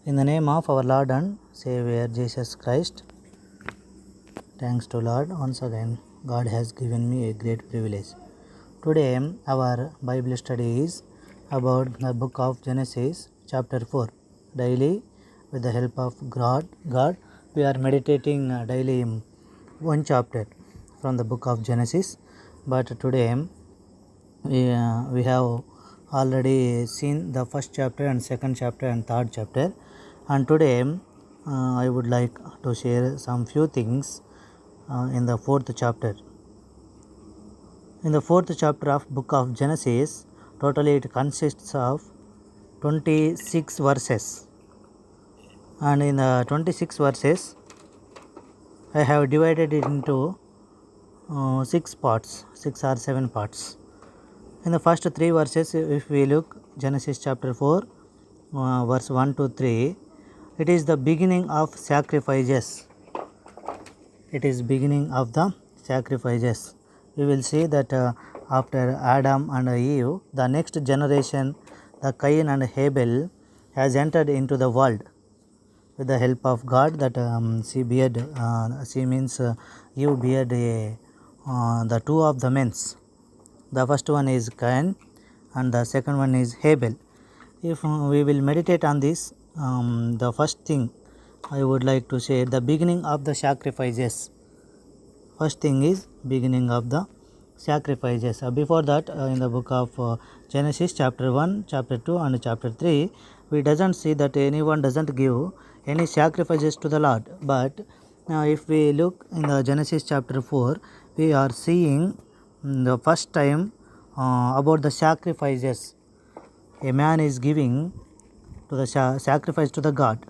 In the name of our Lord and Savior Jesus Christ, thanks to Lord, once again God has given me a great privilege. Today our Bible study is about the book of Genesis chapter 4. Daily with the help of God we are meditating daily one chapter from the book of Genesis. But today we have already seen the first chapter and second chapter and third chapter, and today I would like to share some few things in the fourth chapter. In the fourth chapter of book of Genesis, totally it consists of 26 verses, and in the 26 verses I have divided it into 6 parts, 6 or 7 parts. In the first 3 verses, if we look Genesis chapter 4, verse 1 to 3, it is the beginning of sacrifices. It is beginning of the sacrifices. We will see that after Adam and Eve, the next generation, the Cain and Abel, has entered into the world with the help of God. That she means Eve beard the two of the men's. The first one is Cain and the second one is Abel. If we will meditate on this, the first thing I would like to say, the beginning of the sacrifices. First thing is beginning of the sacrifices. Before that, in the book of Genesis chapter 1, chapter 2 and chapter 3, we doesn't see that anyone doesn't give any sacrifices to the Lord. But if we look in the Genesis chapter 4, we are seeing the first time about the sacrifices. A man is giving to the sacrifice to the God.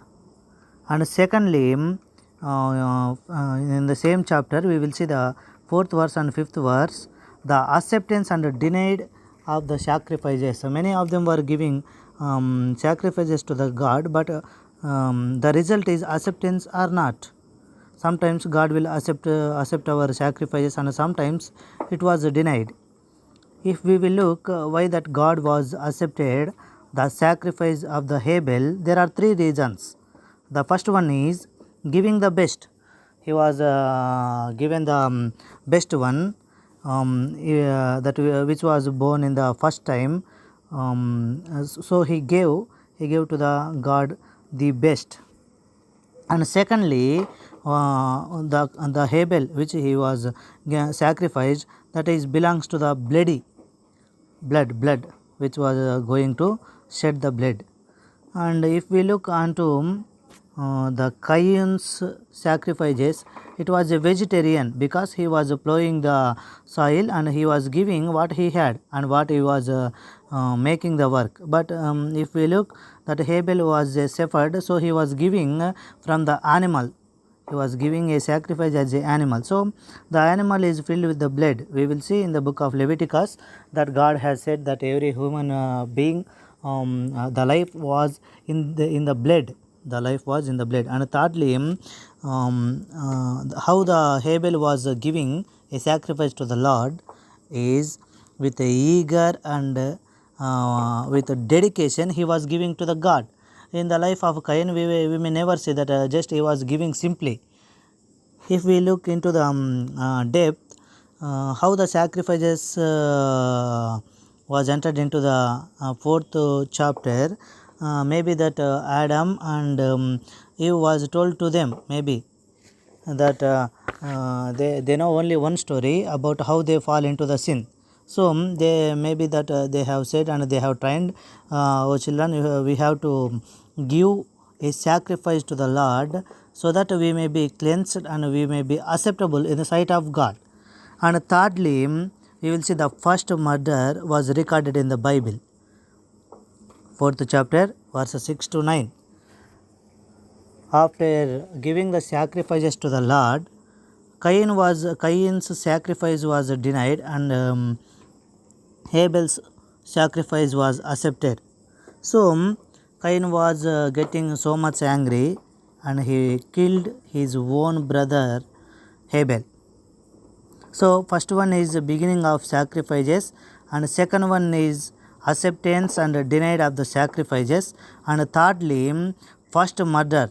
And secondly, in the same chapter we will see the 4th verse and 5th verse, the acceptance and denied of the sacrifices. So many of them were giving sacrifices to the God, but the result is acceptance or not. Sometimes God will accept our sacrifices, and sometimes it was denied. If we will look why that God was accepted the sacrifice of the Abel, there are 3 reasons. The first one is giving the best. He was given the best one, which was born in the first time. So he gave to the God the best. And secondly, the Abel which he was sacrificed, that is belongs to the blood which was going to shed the blood. And if we look onto the Cain's sacrifices, it was a vegetarian, because he was plowing the soil and he was giving what he had and what he was making the work. But if we look that Abel was a shepherd, so he was giving from the animal. He was giving a sacrifice as an animal. So the animal is filled with the blood. We will see in the book of Leviticus that God has said that every human being, the life was in the blood. The life was in the blood. And thirdly, how the Abel was giving a sacrifice to the Lord is with a eager and with a dedication he was giving to the God. In the life of Cain, we may never say that just he was giving simply. If we look into the depth, how the sacrifices was entered into the 4th chapter, maybe that Adam and Eve was told to them, maybe that they know only one story about how they fall into the sin. So they maybe that they have said and they have trained, oh children, we have to give a sacrifice to the Lord so that we may be cleansed and we may be acceptable in the sight of God. And thirdly, we will see the first murder was recorded in the Bible, 4th chapter, verses 6 to 9. After giving the sacrifices to the Lord, Cain's sacrifice was denied and Abel's sacrifice was accepted. So Cain was getting so much angry and he killed his own brother Abel. So first one is the beginning of sacrifices, and second one is acceptance and denied of the sacrifices, and thirdly first murder,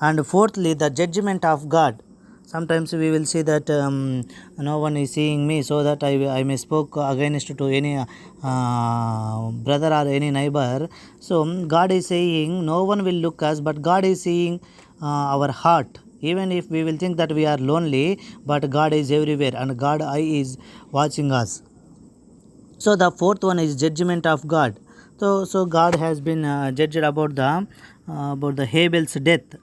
and fourthly the judgment of God. Sometimes we will see that no one is seeing me, so that I may spoke against to any brother or any neighbor. So God is saying no one will look us, but God is seeing our heart. Even if we will think that we are lonely, but God is everywhere and God eye is watching us. So the fourth one is judgment of God. So God has been judged about the Abel's death.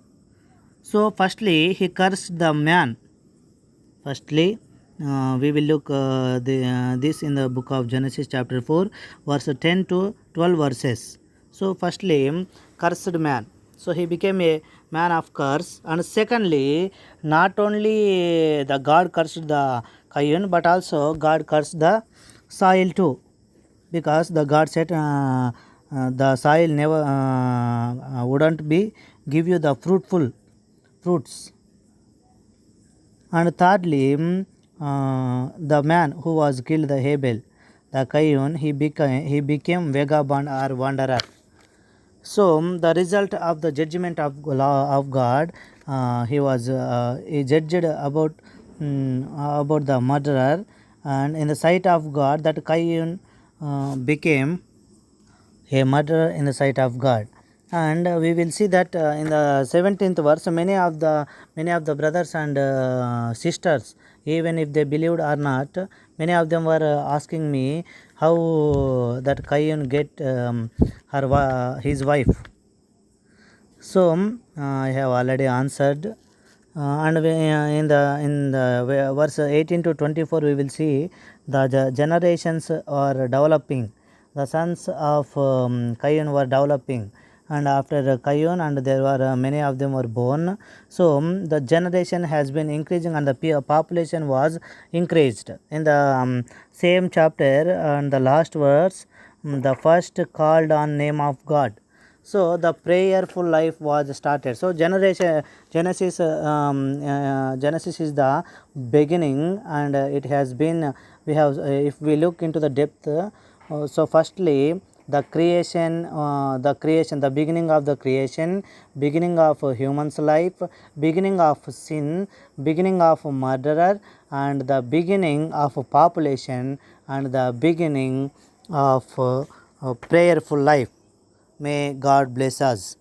So firstly he cursed the man. Firstly we will look this in the book of Genesis chapter 4 verse 10 to 12 verses. So firstly cursed man. So he became a man of curse. And secondly, not only the God cursed the Cain, but also God cursed the soil too, because the God said the soil never wouldn't be give you the fruitful fruits. And thirdly, the man who was killed, the Abel, the Cain, he became vagabond or wanderer. So the result of the judgment of law of God, he judged about the murderer, and in the sight of God, that Cain became a murderer in the sight of God. And we will see that in the 17th verse, many of the brothers and sisters, even if they believed or not, many of them were asking me how that Cain get his wife. So I have already answered. In the verse 18 to 24 we will see the generations are developing. The sons of Cain were developing, and after Cain, and there were many of them were born. So the generation has been increasing and the population was increased. In the same chapter and the last verse, the first called on name of God. So the prayerful life was started. So Genesis is the beginning, and it has been, we have if we look into the depth, so firstly the creation, the beginning of the creation, beginning of human's life, beginning of sin, beginning of murderer, and the beginning of population, and the beginning of prayerful life. May God bless us.